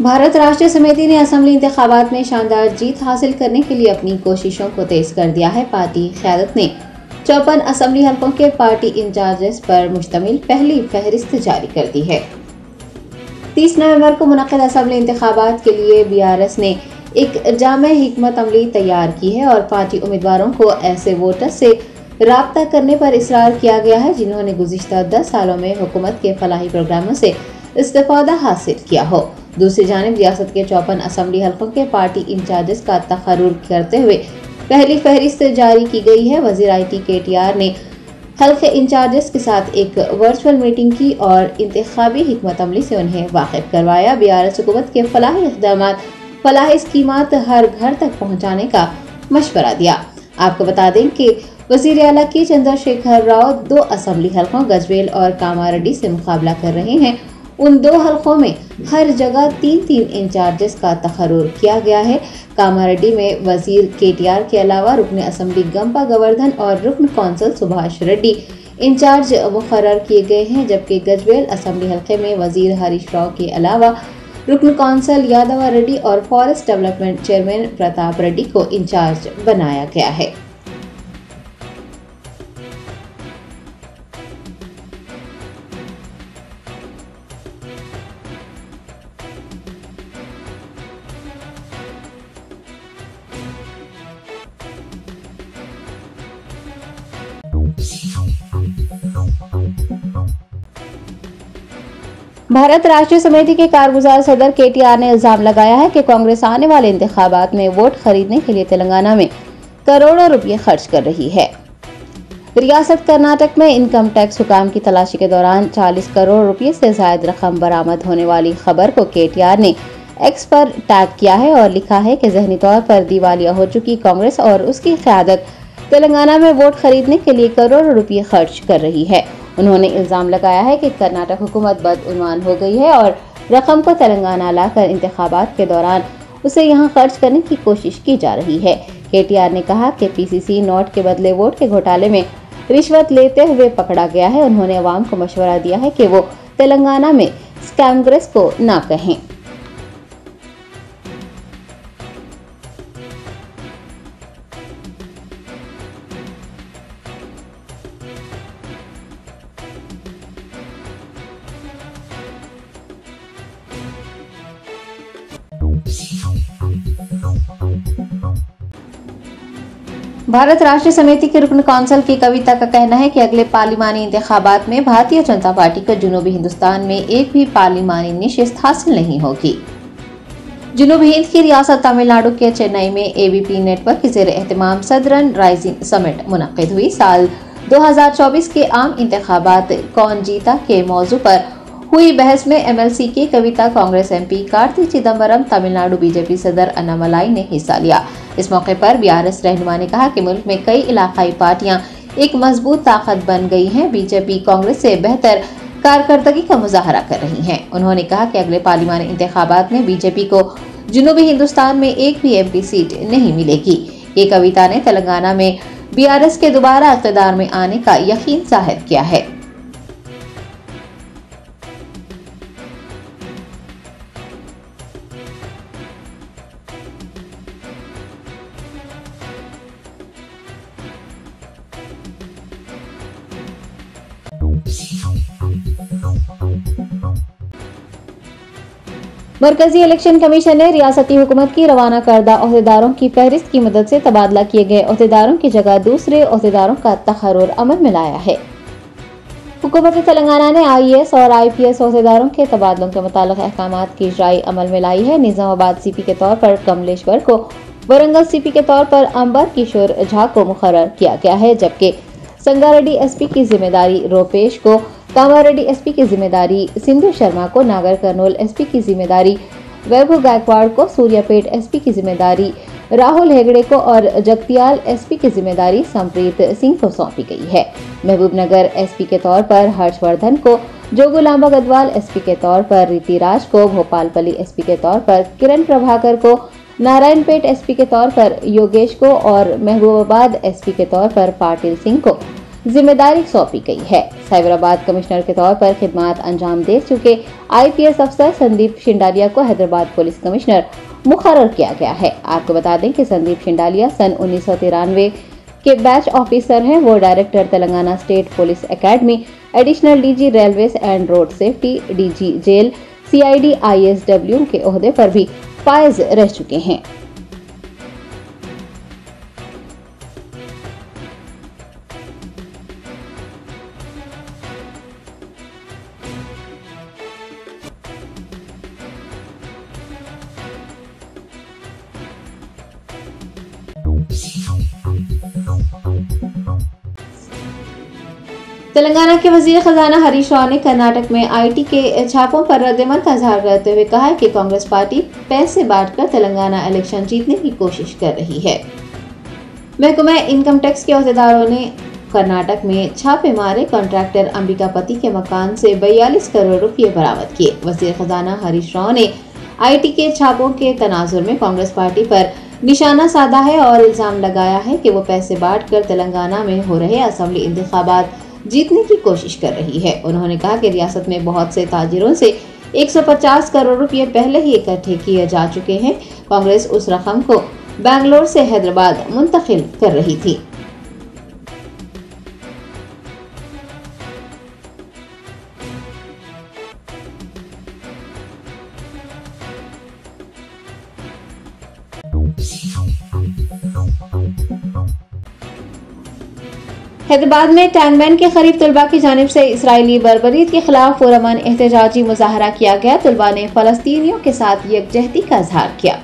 भारत राष्ट्रीय समिति ने असेंबली इंतखाबात में शानदार जीत हासिल करने के लिए अपनी कोशिशों को तेज कर दिया है। पार्टी क़यादत ने 54 असेंबली हलकों के पार्टी इंचार्जेस पर मुश्तमिल पहली फहरिस्त जारी कर दी है। 30 नवंबर को मुनक़िद असेंबली इंतखाबात के लिए BRS ने एक जामे हिकमत अमली तैयार की है और पार्टी उम्मीदवारों को ऐसे वोटर्स से राब्ता करने पर इसरार किया गया है जिन्होंने गुज़िश्ता 10 सालों में हुकूमत के फलाही प्रोग्रामों से इस्तिफ़ादा हासिल किया हो। दूसरी जानिब रियासत के 54 असेंबली हलकों के पार्टी इंचार्जेस का तखर्रुर करते हुए पहली फहरिस्त जारी की गई है। वज़ीर IT KTR ने हल्के इंचार्जेस के साथ एक वर्चुअल मीटिंग की और इंतखाबी हिकमत अमली से उन्हें वाकिफ करवाया। BRS हुकूमत के फलाही इक़दामात, फलाही स्कीमात हर घर तक पहुँचाने का मशवरा दिया। आपको बता दें कि वज़ीर आला के चंद्रशेखर राव 2 असेंबली हलकों गजवेल और कामारेड्डी से मुकाबला कर रहे हैं। उन 2 हलकों में हर जगह 3-3 इंचार्जेस का तखर्रुर किया गया है। कामारेड्डी में वज़ीर KTR के अलावा रुकन असेंबली गंपा गोवर्धन और रुकन कौंसल सुभाष रेड्डी इंचार्ज मुकर्रर किए गए हैं, जबकि गजवेल असेंबली हलके में वज़ीर हरीश राव के अलावा रुकन कौंसल यादव रेड्डी और forest development chairman Pratap Reddy को इंचार्ज बनाया गया है। भारत राष्ट्रीय समिति के कारगुजार सदर KTR ने इल्जाम लगाया है कि कांग्रेस आने वाले इंतखाबात में वोट खरीदने के लिए तेलंगाना में करोड़ों रुपए खर्च कर रही है। रियासत कर्नाटक में इनकम टैक्स हुकाम की तलाशी के दौरान 40 करोड़ रुपए से ज्यादा रकम बरामद होने वाली खबर को KTR ने X पर टैग किया है और लिखा है कि ज़हनी तौर पर दिवालिया हो चुकी कांग्रेस और उसकी क़यादत तेलंगाना में वोट खरीदने के लिए करोड़ों रुपए खर्च कर रही है। उन्होंने इल्जाम लगाया है कि कर्नाटक हुकूमत बदउनवान हो गई है और रकम को तेलंगाना लाकर इंतखाबात के दौरान उसे यहां खर्च करने की कोशिश की जा रही है। KTR ने कहा कि PCC नोट के बदले वोट के घोटाले में रिश्वत लेते हुए पकड़ा गया है। उन्होंने अवाम को मशवरा दिया है कि वो तेलंगाना में स्कैमग्रेस को ना कहें। भारत राष्ट्रीय समिति की रुकन कौंसल की कविता का कहना है कि अगले पार्लिमानी इंतखाबात में भारतीय जनता पार्टी को जनूबी हिंदुस्तान में एक भी पार्लिमानी नशिस्त हासिल नहीं होगी। जनूबी हिंद की रियासत तमिलनाडु के चेन्नई में AVP नेटवर्क के ज़ेर एहतमाम सदर्न राइजिंग समिट मुनक़्क़िद हुई। साल 2024 के आम इंतखाबात कौन जीता के मौजू पर हुई बहस में MLC की कविता कांग्रेस MP कार्ति चिदम्बरम, तमिलनाडु BJP सदर अन्नामलाई ने हिस्सा लिया। इस मौके पर BRS रहनुमा ने कहा कि मुल्क में कई इलाकाई पार्टियां एक मजबूत ताकत बन गई हैं। BJP कांग्रेस से बेहतर कारकर्दगी का मुजाहरा कर रही हैं। उन्होंने कहा कि अगले पार्लिमानी इंतखाबात में BJP को जनूबी हिंदुस्तान में एक भी MP सीट नहीं मिलेगी। ये कविता ने तेलंगाना में BRS के दोबारा इक़्तिदार में आने का यकीन जाहिर किया है। मरकजी इलेक्शन कमीशन ने रियासती हुकूमत की रवाना करदा ओहदेदारों की फहरिस्त की मदद से तबादला किए गए ओहदेदारों की जगह दूसरे ओहदेदारों का तखर्रुर अमल में लाया है। हुकूमत तेलंगाना ने IAS और IPS ओहदेदारों के तबादलों के मुताल्लिक़ अहकामात की इजराई अमल में लाई है। निजामाबाद CP के तौर पर कमलेश्वर को, वरंगल CP के तौर पर अंबर किशोर झा को मुकर्रर किया गया है, जबकि संगारेड्डी SP की जिम्मेदारी रोपेश को, कामारेड्डी SP की जिम्मेदारी सिंधु शर्मा को, नागर कर्नूल SP की जिम्मेदारी वैभव गायकवाड़ को, सूर्यापेट SP की जिम्मेदारी राहुल हेगड़े को और जगतियाल SP की जिम्मेदारी संप्रीत सिंह को सौंपी गई है। महबूबनगर SP के तौर पर हर्षवर्धन को, जोगुलांबा गढ़वाल SP के तौर पर रीति राज को, भोपालपल्ली SP के तौर पर किरण प्रभाकर को, नारायणपेट SP के तौर पर योगेश को और महबूबाबाद SP के तौर पर पाटिल सिंह को जिम्मेदारी सौंपी गई है। साइबराबाद कमिश्नर के तौर पर खिदमात अंजाम दे चुके IPS अफसर संदीप शिंडालिया को हैदराबाद पुलिस कमिश्नर मुकर्रर किया गया है। आपको बता दें कि संदीप शिंडालिया सन 1993 के बैच ऑफिसर हैं। वो director Telangana state police academy, additional DG railways and road safety, DG jail, CID ISW के ओहदे पर भी फाइज रह चुके हैं। तेलंगाना के वजीर खजाना हरीश राव ने कर्नाटक में IT के छापों पर रद्दमल का इजहार करते हुए कहा है कि कांग्रेस पार्टी पैसे बांटकर तेलंगाना इलेक्शन जीतने की कोशिश कर रही है। महकमा इनकम टैक्स के अहदेदारों ने कर्नाटक में छापे मारे कॉन्ट्रैक्टर अंबिकापति के मकान से 42 करोड़ रुपये बरामद किए। वजीर खजाना हरीश राव ने IT के छापों के तनाजुर में कांग्रेस पार्टी पर निशाना साधा है और इल्जाम लगाया है कि वो पैसे बांटकर तेलंगाना में हो रहे असेंबली इंतखाबात जीतने की कोशिश कर रही है। उन्होंने कहा कि रियासत में बहुत से ताजिरों से 150 करोड़ रुपए पहले ही इकट्ठे किए जा चुके हैं। कांग्रेस उस रकम को बेंगलोर से हैदराबाद मुंतकिल कर रही थी। हैदराबाद में टैंकबैंड के करीब तलबा की जानिब से इसराइली बर्बरीत के खिलाफ पुरअमन एहतजाजी मुजाहरा किया गया। तलबा ने फलस्तीनियों के साथ यकजहती का इजहार किया।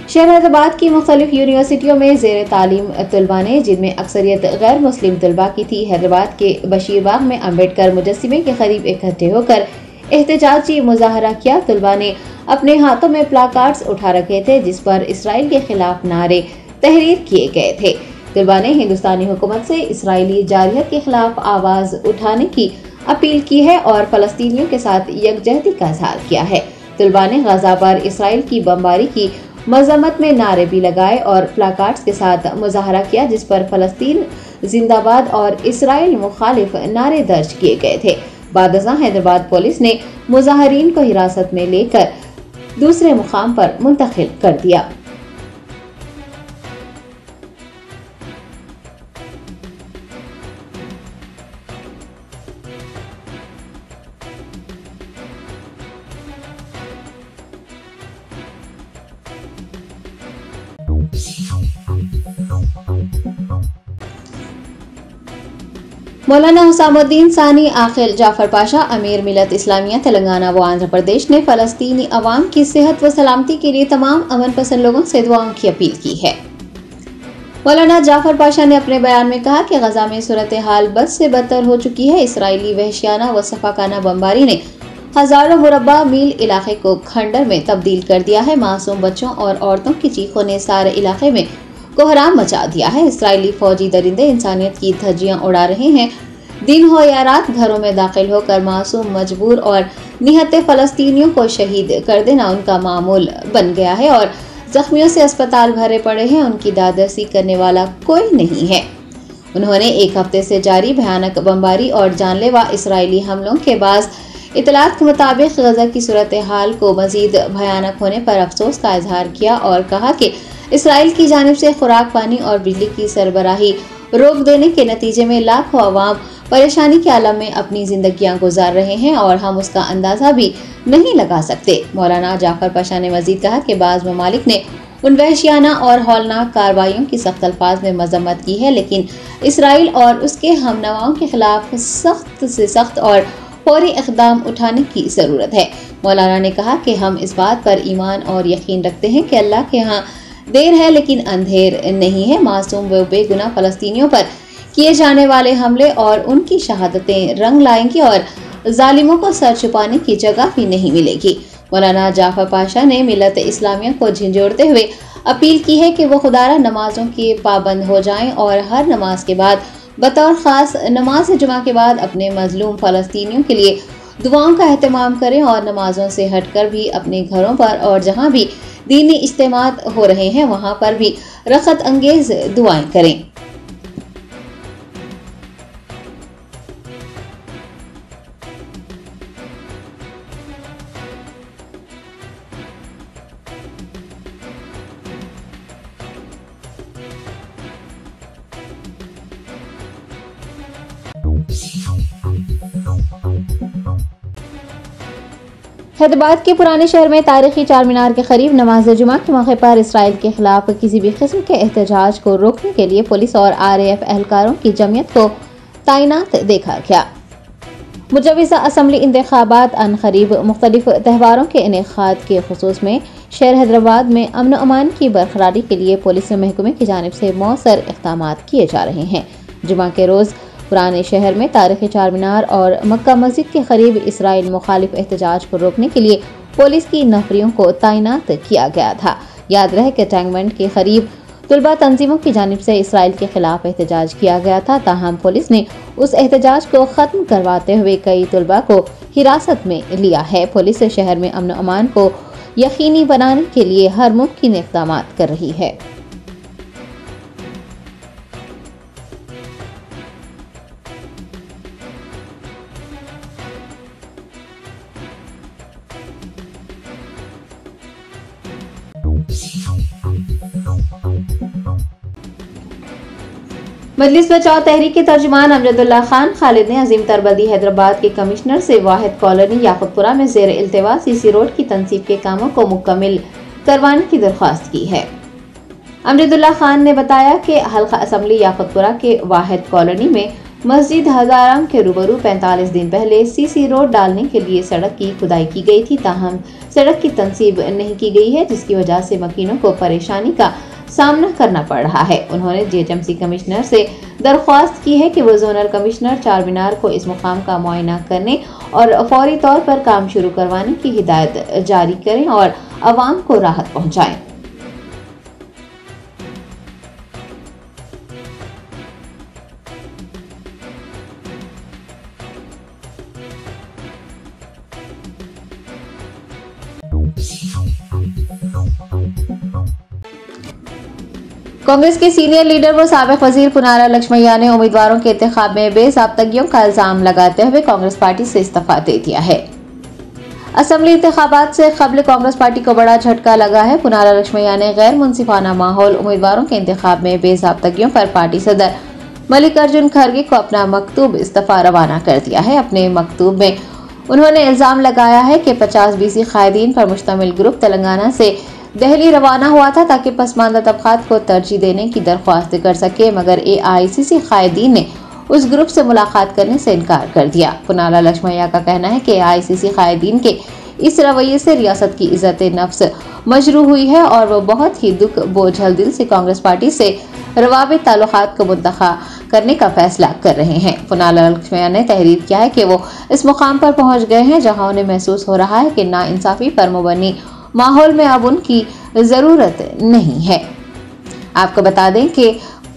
शहर हैदराबाद की मुख्तलिफ यूनिवर्सिटियों में जेर तालीम तलबा ने, जिनमें अक्सरियत गैर मुस्लिम तलबा की थी, हैदराबाद के बशीरबाग में अम्बेडकर मुजस्सिमे के करीब इकट्ठे होकर एहतजाजी मुजाहरा किया। तलबा ने अपने हाथों में प्लाकार्ड्स उठा रखे थे जिस पर इसराइल के खिलाफ नारे तहरीर किए गए थे। तलबा ने हिंदुस्तानी हुकूमत से इसराइली जारहियत के खिलाफ आवाज उठाने की अपील की है और फलस्तीनियों के साथ यकजहती का इजहार किया है। तलबा ने गजा पर इसराइल की बमबारी की मजम्मत में नारे भी लगाए और प्लाकार्ड्स के साथ मुजाहरा किया जिस पर फलस्तीन जिंदाबाद और इसराइल मुखालिफ नारे दर्ज किए गए थे। बादशाह हैदराबाद पुलिस ने मुजाहरीन को हिरासत में लेकर दूसरे मुकाम पर मुंतकिल कर दिया। मौलाना हुसामुद्दीन सानी आखिल जाफर पाशा अमीर मिलत इस्लामिया तेलंगाना व आंध्र प्रदेश ने फलस्तीनी अवाम की सेहत व सलामती के लिए तमाम अमन पसंद लोगों से दुआओं की अपील की है। मौलाना जाफर पाशा ने अपने बयान में कहा कि गजा में सूरत हाल बद से बदतर हो चुकी है। इसराइली वहशियाना व सफाकाना बमबारी ने हजारों मुरब्बा मील इलाके को खंडर में तब्दील कर दिया है। मासूम बच्चों और औरतों की चीखों ने सारे इलाके में कोहराम मचा दिया है। इसराइली फौजी दरिंदे इंसानियत की धज्जियां उड़ा रहे हैं। दिन हो या रात घरों में दाखिल होकर मासूम, मजबूर और निहत्ते फलस्तीनियों को शहीद कर देना उनका मामूल बन गया है और जख्मियों से अस्पताल भरे पड़े हैं। उनकी दादरसी करने वाला कोई नहीं है। उन्होंने एक हफ्ते से जारी भयानक बमबारी और जानलेवा इसराइली हमलों के बाद इतलात के मुताबिक गजा की सूरत हाल को मजीद भयानक होने पर अफसोस का इजहार किया और कहा कि इसराइल की जानिब से खुराक, पानी और बिजली की सरबराही रोक देने के नतीजे में लाखों अवाम परेशानी के आलम में अपनी जिंदगियां गुजार रहे हैं और हम उसका अंदाजा भी नहीं लगा सकते। मौलाना जाफर पाशा ने मजीद कहा कि बाज़ ममालिक ने उन वहशियाना और हौलनाक कार्रवाइयों की सख्त अल्फाज में मजम्मत की है, लेकिन इसराइल और उसके हमनवाओं के खिलाफ सख्त से सख्त और फौरी इक़दाम उठाने की ज़रूरत है। मौलाना ने कहा कि हम इस बात पर ईमान और यकीन रखते हैं कि अल्लाह के यहाँ देर है लेकिन अंधेर नहीं है। मासूम व बेगुनाह फलस्तीनियों पर किए जाने वाले हमले और उनकी शहादतें रंग लाएंगी और जालिमों को सर छुपाने की जगह भी नहीं मिलेगी। मौलाना जाफर पाशा ने मिलत इस्लामिया को झिंझोड़ते हुए अपील की है कि वो खुदारा नमाजों के पाबंद हो जाएं और हर नमाज के बाद बतौर खास नमाज जुमा के बाद अपने मजलूम फलस्तीनियों के लिए दुआओं का एहतमाम करें और नमाजों से हटकर भी अपने घरों पर और जहां भी दीनी इज्तिमात हो रहे हैं वहां पर भी रखत अंगेज दुआएं करें। हैदराबाद के पुराने शहर में तारीखी चार मीनार के करीब नमाज जुमा के मौके पर इसराइल के खिलाफ किसी भी किस्म के एहतजाज को रोकने के लिए पुलिस और RAF एहलकारों की जमीयत को तैनात देखा गया। मुजव्वज़ा असम्बली इंतखाबात अनकरीब मुख्तलिफ त्योहारों के इनेकाद के खुसूस में शहर हैदराबाद में अमन व अमान की बरकरारी के लिए पुलिस महकमे की जानिब से मौसर इक़दाम किए जा रहे हैं। जुमा के रोज़ पुराने शहर में तारीखी चार मीनार और मक्का मस्जिद के करीब इसराइल मुखालिफ एहतजाज को रोकने के लिए पुलिस की नफरियों को तैनात किया गया था। याद रहे कि टैंकबंड के करीब तुलबा तंजीमों की जानिब से इसराइल के खिलाफ एहतजाज किया गया था, ताहम पुलिस ने उस एहतजाज को खत्म करवाते हुए कई तुलबा को हिरासत में लिया है। पुलिस शहर में अमन अमान को यकीनी बनाने के लिए हर मुमकिन इक़दाम कर रही है। मजलिस बचाओ तहरीक के तर्जुमान अमजदुल्ला खान खालिद ने अजीम तरबदी हैदराबाद के कमिश्नर से वाहिद कॉलोनी याकुतपुरा में ज़ेर इल्तिवा CC रोड की तनसीब के कामों को मुकम्मिल करवाने की दरख्वास्त की है। अमजदुल्ला खान ने बताया कि हल्का असम्बली याकुतपुरा के वाहिद कॉलोनी में मस्जिद हजाराम के रूबरू 45 दिन पहले CC रोड डालने के लिए सड़क की खुदाई की गई थी, ताहम सड़क की तनसीब नहीं की गई है, जिसकी वजह से मकीनों को परेशानी का सामना करना पड़ रहा है। उन्होंने JHMC कमिश्नर से दरख्वास्त की है कि वो जोनल कमिश्नर चार मीनार को इस मुकाम का मुआयना करने और फौरी तौर पर काम शुरू करवाने की हिदायत जारी करें और अवाम को राहत पहुँचाएं। कांग्रेस के सीनियर लीडर व साबिक वजीर पुनारा लक्ष्मैया ने उम्मीदवारों के इंतखाब में बेज़ाब्तगियों का इल्जाम लगाते हुए कांग्रेस पार्टी से इस्तीफा दे दिया है। असम्बली इंतखाबात से कबल कांग्रेस पार्टी को बड़ा झटका लगा है। पुनारा लक्ष्मैया ने गैर मुनसिफाना माहौल, उम्मीदवारों के इंतखाब में बेज़ाब्तगियों पर पार्टी सदर मल्लिकार्जुन खड़गे को अपना मकतूब इस्तीफा रवाना कर दिया है। अपने मकतूब में उन्होंने इल्जाम लगाया है कि 50 BC कायदीन पर मुश्तमिल ग्रुप तेलंगाना से दिल्ली रवाना हुआ था ताकि पसमानदा तबकात को तरजीह देने की दरख्वास्त कर सके, मगर AICC कायदीन ने उस ग्रुप से मुलाकात करने से इनकार कर दिया। पुनारा लक्ष्मैया का कहना है कि AICC कायदीन के इस रवैये से रियासत की इज्जत नफ्स मजरू हुई है और वो बहुत ही दुख बोझल दिल से कांग्रेस पार्टी से रवाबित ताल्लुकात को मुंतखा करने का फैसला कर रहे हैं। पुनारा लक्ष्मैया ने तहरीर किया है कि वो इस मुकाम पर पहुंच गए हैं जहां उन्हें महसूस हो रहा है कि नाइंसाफी पर मुबनी माहौल में अब उनकी जरूरत नहीं है। आपको बता दें कि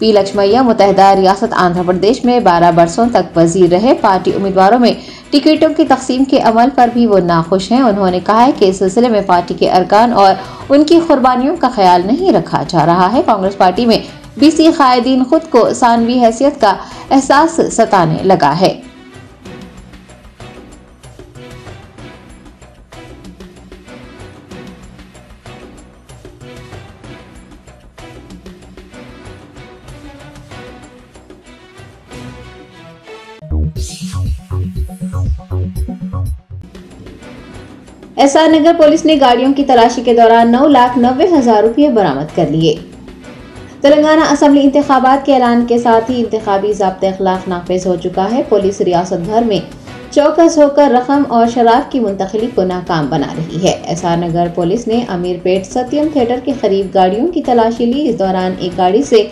P लक्ष्मैया मुत्तहिदा रियासत आंध्र प्रदेश में 12 बरसों तक वजीर रहे। पार्टी उम्मीदवारों में टिकटों की तकसीम के अमल पर भी वो नाखुश हैं। उन्होंने कहा है कि इस सिलसिले में पार्टी के अरकान और उनकी कुर्बानियों का ख्याल नहीं रखा जा रहा है। कांग्रेस पार्टी में BC कायदीन खुद को सानवी हैसियत का एहसास सताने लगा है। SR नगर पुलिस ने गाड़ियों की तलाशी के दौरान 9,90,000 रुपये बरामद कर लिए। तेलंगाना असम्बली इंतखाबात के ऐलान के साथ ही इंतखाबी ज़ाब्ते अखलाक नाफिज हो चुका है। पुलिस रियासत भर में चौकस होकर रकम और शराब की मुंतकिली को नाकाम बना रही है। SR नगर पुलिस ने अमीरपेट सत्यम थिएटर के करीब गाड़ियों की तलाशी ली। इस दौरान एक गाड़ी से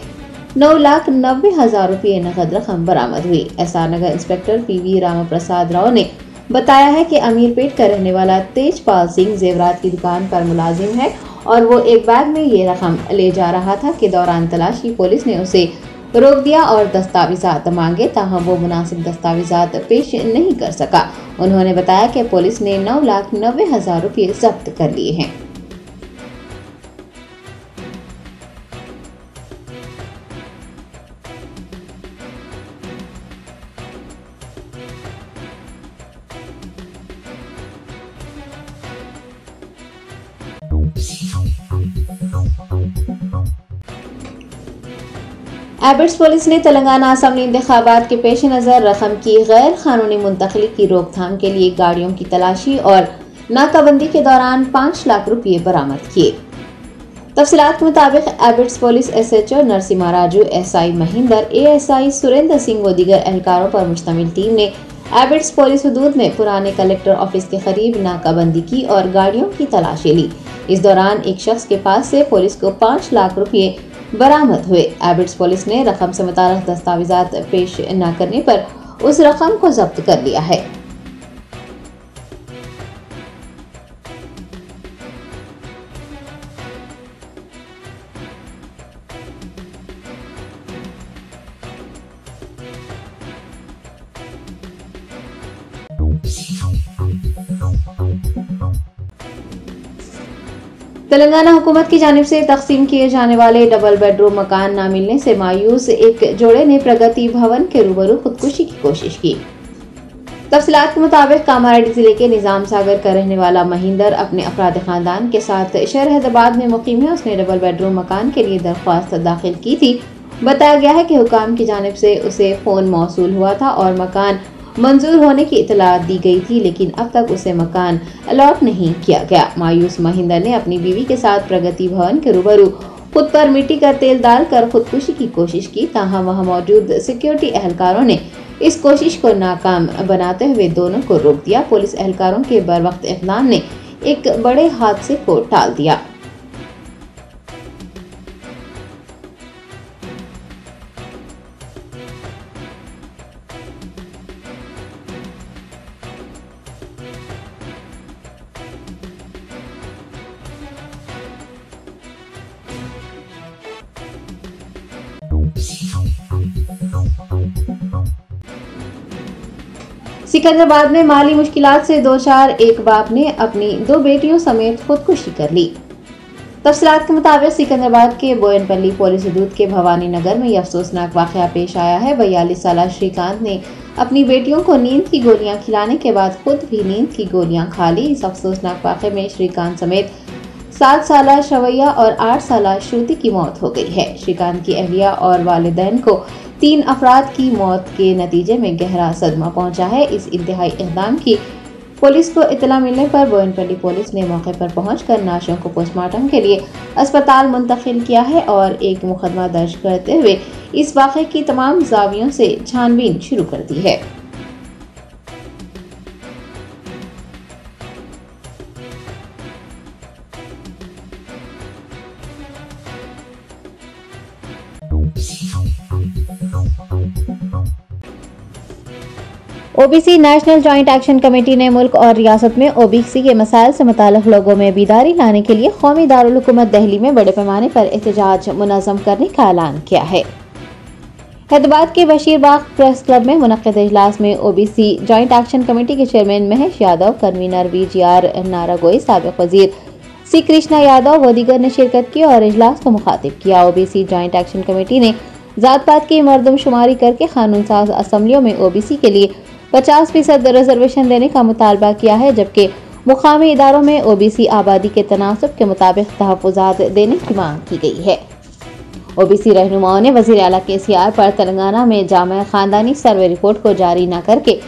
9,90,000 रुपये नकद रकम बरामद हुई। SR नगर इंस्पेक्टर PV राम प्रसाद राव ने बताया है कि अमीरपेट का रहने वाला तेजपाल सिंह जेवरात की दुकान पर मुलाजिम है और वो एक बैग में ये रकम ले जा रहा था के दौरान तलाशी पुलिस ने उसे रोक दिया और दस्तावेजात मांगे, ताहम वो मुनासिब दस्तावेजात पेश नहीं कर सका। उन्होंने बताया कि पुलिस ने 9,90,000 रुपये जब्त कर लिए हैं। एबिट्स पुलिस ने तेलंगाना असम्बली इंतखाबात के पेश नज़र रकम की गैर कानूनी मुंतकली की रोकथाम के लिए गाड़ियों की तलाशी और नाकाबंदी के दौरान 5 लाख रुपये बरामद किए। तफसीलात के मुताबिक Abids police SHO Narasimha Raju, SI Mahinder, ASI Surendra Singh व दीगर एहलकारों पर मुश्तमिल टीम ने एबिट्स पुलिस हदूद में पुराने कलेक्टर ऑफिस के करीब नाकाबंदी की और गाड़ियों की तलाशी ली। इस दौरान एक शख्स के पास से पुलिस को 5 लाख रुपये बरामद हुए। एबिट्स पुलिस ने रकम से मुताल्लिक़ दस्तावेजात पेश न करने पर उस रकम को जब्त कर लिया है। तेलंगाना हुकूमत की जानिब से तकसीम किए जाने वाले डबल बेडरूम मकान न मिलने से मायूस एक जोड़े ने प्रगति भवन के रूबरू खुदकुशी की कोशिश की। तफसीलात के मुताबिक कामारेड्डी जिले के निजाम सागर का रहने वाला महिंदर अपने अफराद खानदान के साथ शहर हैदराबाद में मुकीम है। उसने डबल बेडरूम मकान के लिए दरख्वास्त दाखिल की थी। बताया गया है कि हुकाम की जानिब से उसे फोन मौसूल हुआ था और मकान मंजूर होने की इतला दी गई थी, लेकिन अब तक उसे मकान अलॉट नहीं किया गया। मायूस महिंदर ने अपनी बीवी के साथ प्रगति भवन के रूबरू खुद पर मिट्टी का तेल डालकर खुदकुशी की कोशिश की। ताहम वहां मौजूद सिक्योरिटी एहलकारों ने इस कोशिश को नाकाम बनाते हुए दोनों को रोक दिया। पुलिस एहलकारों के बरवक्त इक़दाम ने एक बड़े हादसे को टाल दिया। सिकंदराबाद में माली मुश्किलात से दो चार एक बाप ने अपनी 2 बेटियों समेत खुदकुशी कर ली। तफसीलात के मुताबिक सिकंदराबाद के बोयनपल्ली पुलिस हदूद के भवानी नगर में यह अफसोसनाक वाक़या पेश आया है। 42 साला श्रीकांत ने अपनी बेटियों को नींद की गोलियां खिलाने के बाद खुद भी नींद की गोलियां खा ली। इस अफसोसनाक वाक़े में श्रीकांत समेत 7 साला शवैया और 8 साला श्रुति की मौत हो गई है। श्रीकांत की अहलिया और वालिदैन को 3 अफराद की मौत के नतीजे में गहरा सदमा पहुंचा है। इस इंतहाई इक़दाम की पुलिस को इतला मिलने पर बोयनपल्ली पुलिस ने मौके पर पहुंचकर नाशों को पोस्टमार्टम के लिए अस्पताल मुंतकिल किया है और एक मुकदमा दर्ज करते हुए इस वाक़े की तमाम ज़ावियों से छानबीन शुरू कर दी है। OBC national joint action committee ने मुल्क और रियासत में ओबीसी के मसाइल से मुताल्लिक़ लोगों में बेदारी लाने के लिए कौमी दारुल हुकूमत दिल्ली में बड़े पैमाने पर एहतजाज मुनज़्ज़म करने का ऐलान किया है। हैदराबाद के बशीरबाग प्रेस क्लब में मुनक़्क़िद इजलास में ओबीसी जॉइंट एक्शन कमेटी के chairman Mahesh Yadav, convener VGR नारागोई, साबिक़ वज़ीर C कृष्णा यादव व दीगर ने शिरकत की और इजलास को मुखातिब किया। ओबीसी जॉइंट एक्शन कमेटी ने ज़ात पात की मरदमशुमारी करके कानून साज असम्बलियों में ओबीसी के लिए 50% रिजर्वेशन देने का मुतालबा किया है, जबकि मुकामी इदारों में ओबीसी आबादी के तनासब के मुताबिक तहफ़्फ़ुज़ात देने की मांग की गई है। ओबीसी रहनुमाओं ने वज़ीर आला KCR पर तेलंगाना में जामा ख़ानदानी सर्वे रिपोर्ट को जारी न करके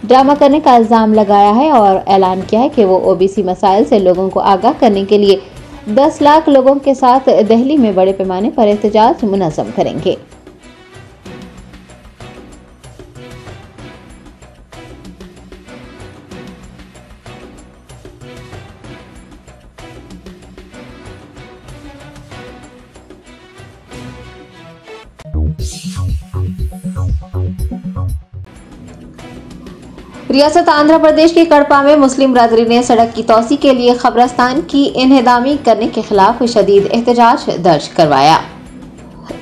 ड्रामा करने का इल्ज़ाम लगाया है और ऐलान किया है कि वो ओबीसी मसाइल से लोगों को आगाह करने के लिए 10 लाख लोगों के साथ दिल्ली में बड़े पैमाने पर एहतजाज मुनज़्ज़म करेंगे। रियासत आंध्र प्रदेश के कड़पा में मुस्लिम बरादरी ने सड़क की तोसी के लिए कब्रिस्तान की इन्हदामी करने के खिलाफ शदीद एहतजाज दर्ज करवाया।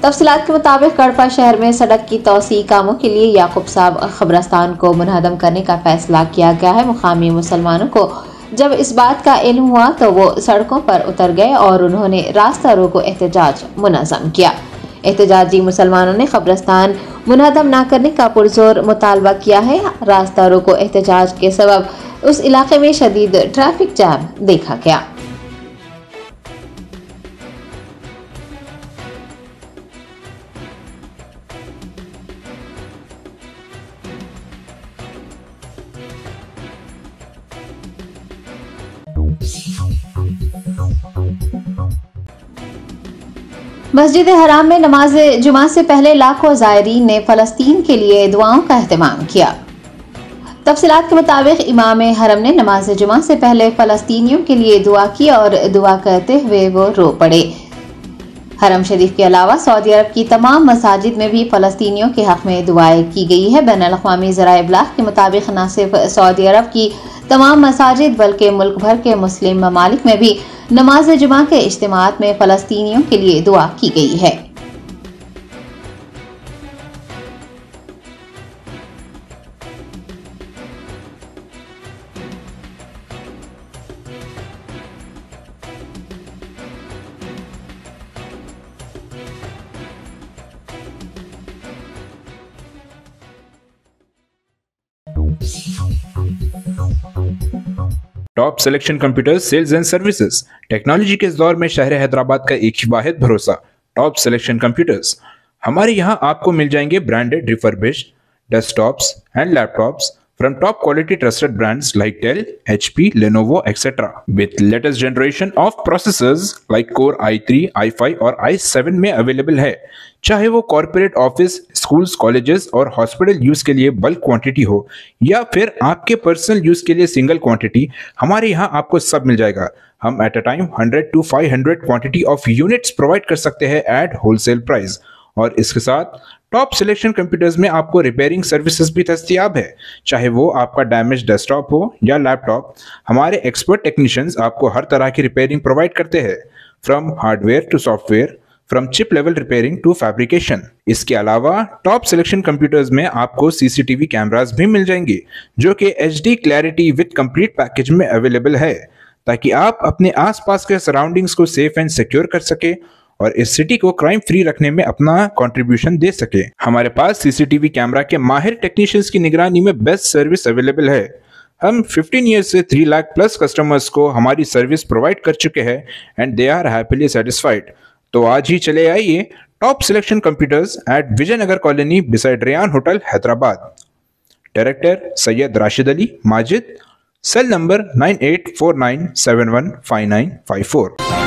तफसीलात के मुताबिक कड़पा शहर में सड़क की तोसी कामों के लिए याकूब साहब कब्रिस्तान को मुनहदम करने का फैसला किया गया है। मुकामी मुसलमानों को जब इस बात का इल्म हुआ तो वो सड़कों पर उतर गए और उन्होंने रास्ता रोको एहतजाज मुनज़्ज़म किया। एहतजाजी मुसलमानों ने कब्रिस्तान मुनहदम न करने का पुरजोर मुतालबा किया है। रास्ता रोको एहतजाज के सबब उस इलाके में शदीद ट्रैफिक जाम देखा गया। मस्जिद हराम में नमाज जुमा से पहले लाखों ज़ायरीन ने फ़लस्तीन के लिए दुआओं का एहतमाम किया। तफसीलात के मुताबिक इमाम हरम ने नमाज जुमा से पहले फ़लस्तीनियों के लिए दुआ की और दुआ करते हुए वो रो पड़े। हरम शरीफ के अलावा सऊदी अरब की तमाम मसाजिद में भी फ़लस्तीनियों के हक़ में दुआएं की गई है। बैनुल-अक़वामी ज़राए इब्लाग़ के मुताबिक न सिर्फ सऊदी अरब की तमाम मसाजिद बल्कि मुल्क भर के मुस्लिम ममालिक में भी नमाज जुमा के इज्तिमाअत में फ़लस्तीनियों के लिए दुआ की गई है। Top selection computers sales and services. Technology के इस दौर में शहर हैदराबाद का एक ही वाहिद भरोसा टॉप सिलेक्शन कंप्यूटर्स। हमारे यहाँ आपको मिल जाएंगे branded refurbished desktops and laptops from top quality trusted brands like Dell, HP, Lenovo, etc. with latest generation of processors like Core i3, i5 और i7 में अवेलेबल है। चाहे वो कॉर्पोरेट ऑफिस, स्कूल्स, कॉलेजेस और हॉस्पिटल यूज के लिए bulk quantity हो या फिर आपके पर्सनल यूज के लिए सिंगल क्वांटिटी, हमारे यहाँ आपको सब मिल जाएगा। हम at a time 100 to 500 quantity of units provide कर सकते हैं एट होलसेल प्राइस। और इसके साथ टॉप सिलेक्शन कंप्यूटर्स में आपको रिपेयरिंग सर्विसेज भी दस्तयाब है। चाहे वो आपका डैमेज डेस्कटॉप हो या लैपटॉप, हमारे एक्सपर्ट टेक्नीशियंस आपको हर तरह की रिपेयरिंग प्रोवाइड करते हैं, from hardware to software, from chip level repairing to fabrication. इसके अलावा टॉप सिलेक्शन कंप्यूटर्स में आपको सीसीटीवी कैमरास भी मिल जाएंगे जो कि HD clarity with complete package में अवेलेबल है, ताकि आप अपने आसपास के सराउंडिंग्स को सेफ एंड सिक्योर कर सके और इस सिटी को क्राइम फ्री रखने में अपना कंट्रीब्यूशन दे सके। हमारे पास सीसीटीवी कैमरा के माहिर टेक्नीशियंस की निगरानी में बेस्ट सर्विस अवेलेबल है। हम 15 ईयर्स से 3 लाख प्लस कस्टमर्स को हमारी सर्विस प्रोवाइड कर चुके हैं and they are happily satisfied. तो आज ही चले आइए top selection computers at Vijayanagar colony beside Ryan hotel Hyderabad. Director Syed Rashid Ali Majid, cell number 9849715954।